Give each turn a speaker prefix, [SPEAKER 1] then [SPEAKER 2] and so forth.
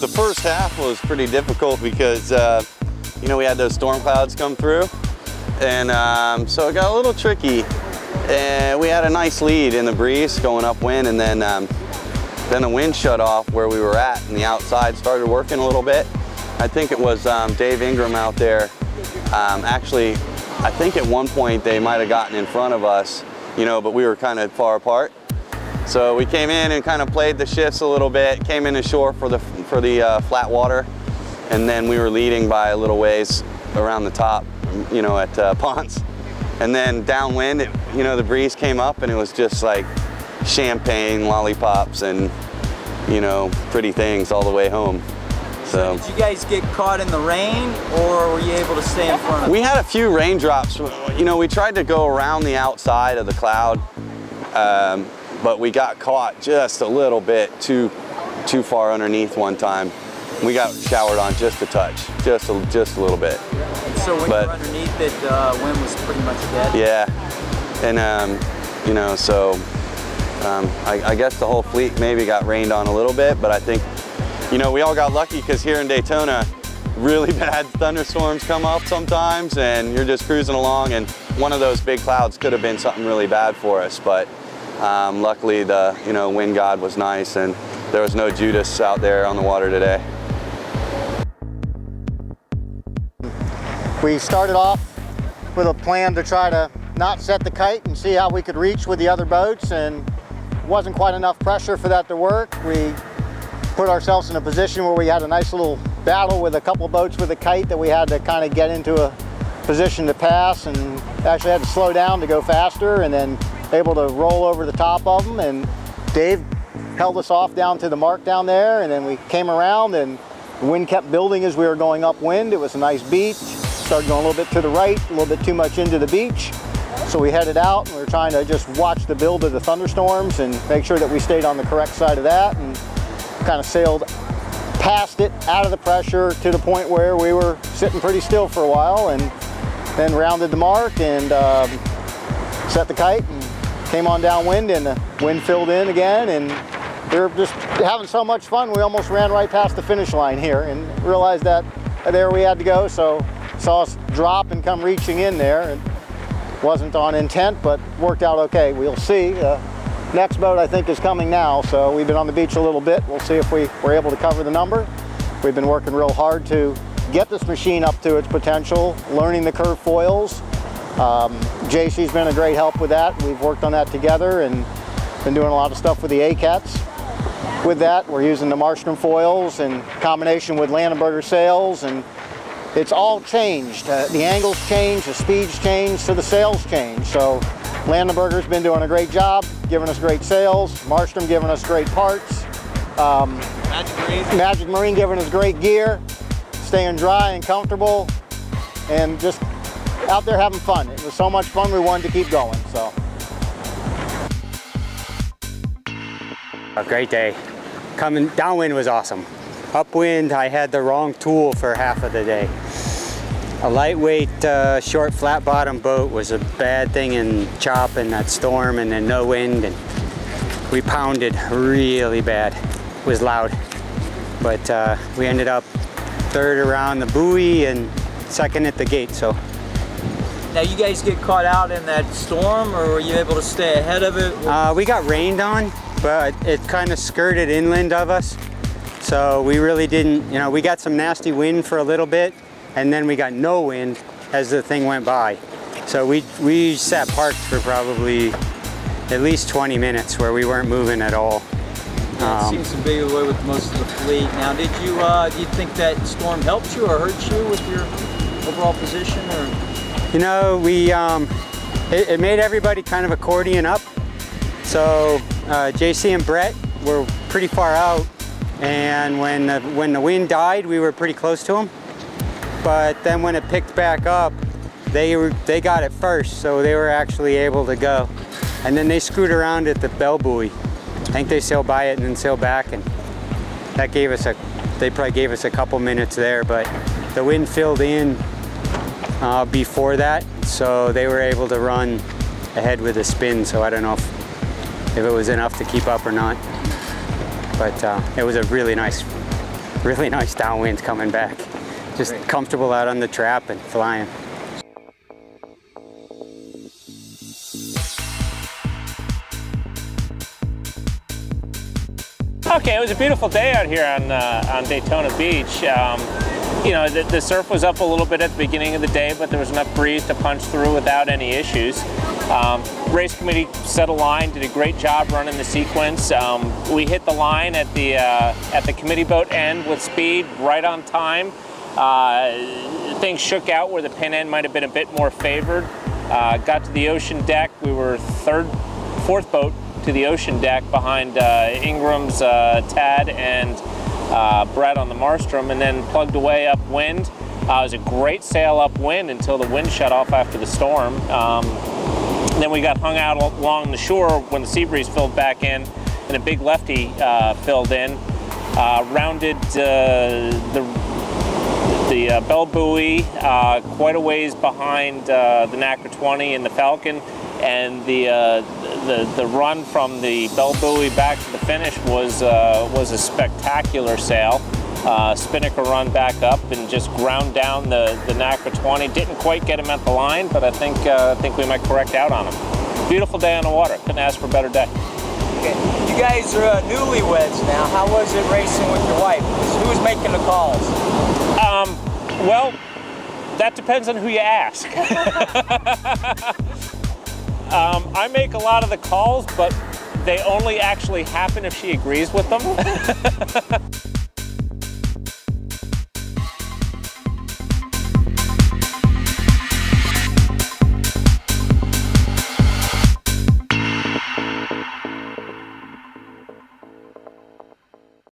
[SPEAKER 1] The first half was pretty difficult because, you know, we had those storm clouds come through, and so it got a little tricky. And we had a nice lead in the breeze going upwind, and then the wind shut off where we were at, and the outside started working a little bit. I think it was Dave Ingram out there. Actually, I think at one point they might have gotten in front of us, you know, but we were kind of far apart. So we came in and kind of played the shifts a little bit, came in ashore for the flat water, and then we were leading by a little ways around the top, you know, at Ponce. And then downwind, you know, the breeze came up and it was just like champagne, lollipops, and, you know, pretty things all the way home. So
[SPEAKER 2] did you guys get caught in the rain, or were you able to stay in front of it?
[SPEAKER 1] We had a few raindrops. You know, we tried to go around the outside of the cloud, but we got caught just a little bit too far underneath one time. We got showered on just a touch, just a little bit.
[SPEAKER 2] So when you were underneath it, wind was pretty much dead?
[SPEAKER 1] Yeah, and you know, so I guess the whole fleet maybe got rained on a little bit, but I think, you know, we all got lucky because here in Daytona, really bad thunderstorms come up sometimes, and you're just cruising along, and one of those big clouds could have been something really bad for us, but luckily the wind god was nice, and there was no Judas out there on the water today.
[SPEAKER 3] We started off with a plan to try to not set the kite and see how we could reach with the other boats, and wasn't quite enough pressure for that to work. We put ourselves in a position where we had a nice little battle with a couple boats with a kite that we had to kind of get into a position to pass, and actually had to slow down to go faster, and then able to roll over the top of them. And Dave held us off down to the mark down there, and then we came around, and the wind kept building as we were going upwind. It was a nice beat. Started going a little bit to the right, a little bit too much into the beach. So we headed out, and we were trying to just watch the build of the thunderstorms and make sure that we stayed on the correct side of that, and kind of sailed past it, out of the pressure, to the point where we were sitting pretty still for a while, and then rounded the mark and set the kite and came on downwind, and the wind filled in again, and we were just having so much fun we almost ran right past the finish line here and realized that there we had to go. So saw us drop and come reaching in there. It wasn't on intent, but worked out okay. We'll see. Next boat I think is coming now, so we've been on the beach a little bit. We'll see if we were able to cover the number. We've been working real hard to get this machine up to its potential, learning the curved foils. JC's been a great help with that. We've worked on that together and been doing a lot of stuff with the ACATs. With that, we're using the Marstrom foils in combination with Landenberger sails, and it's all changed. The angles changed, the speeds changed, so the sails changed. So Landenberger's been doing a great job, giving us great sails. Marstrom giving us great parts. Magic Marine giving us great gear, staying dry and comfortable, and just out there having fun. It was so much fun, we wanted to keep going. So.
[SPEAKER 4] A great day. Coming downwind was awesome. Upwind, I had the wrong tool for half of the day. A lightweight, short, flat bottom boat was a bad thing in chop and that storm, and then no wind, and we pounded really bad. It was loud, but we ended up third around the buoy and second at the gate. So.
[SPEAKER 2] Now you guys get caught out in that storm, or were you able to stay ahead of it?
[SPEAKER 4] We got rained on, but it kind of skirted inland of us. So we really didn't, you know, we got some nasty wind for a little bit, and then we got no wind as the thing went by. So we sat parked for probably at least 20 minutes where we weren't moving at all.
[SPEAKER 2] Yeah, it seems to be the way with most of the fleet. Now, do you think that storm helped you or hurt you with your overall position, or?
[SPEAKER 4] You know, it made everybody kind of accordion up. So JC and Brett were pretty far out, and when the wind died, we were pretty close to them. But then when it picked back up, they got it first, so they were actually able to go. And then they screwed around at the bell buoy. I think they sailed by it and then sailed back, and that gave us they probably gave us a couple minutes there, but the wind filled in before that, so they were able to run ahead with a spin. So I don't know if it was enough to keep up or not, but it was a really nice really nice downwinds coming back. Just
[SPEAKER 2] Great.
[SPEAKER 4] Comfortable out on the trap and flying.
[SPEAKER 5] Okay, it was a beautiful day out here on Daytona Beach. You know, the surf was up a little bit at the beginning of the day, but there was enough breeze to punch through without any issues. Race committee set a line, did a great job running the sequence. We hit the line at the committee boat end with speed, right on time. Things shook out where the pin end might have been a bit more favored. Got to the ocean deck. We were fourth boat to the ocean deck behind Ingram's Tad and Brett on the Marstrom, and then plugged away upwind. It was a great sail upwind until the wind shut off after the storm. Then we got hung out along the shore when the sea breeze filled back in, and a big lefty filled in. Rounded the bell buoy quite a ways behind the Nacre 20 and the Falcon, and the run from the bell buoy back to the finish was a spectacular sail. Spinnaker run back up and just ground down the Nacre 20. Didn't quite get him at the line, but I think we might correct out on him. Beautiful day on the water. Couldn't ask for a better day.
[SPEAKER 2] Okay. You guys are newlyweds now. How was it racing with your wife? Who was making the calls?
[SPEAKER 5] Well, that depends on who you ask. I make a lot of the calls, but they only actually happen if she agrees with them.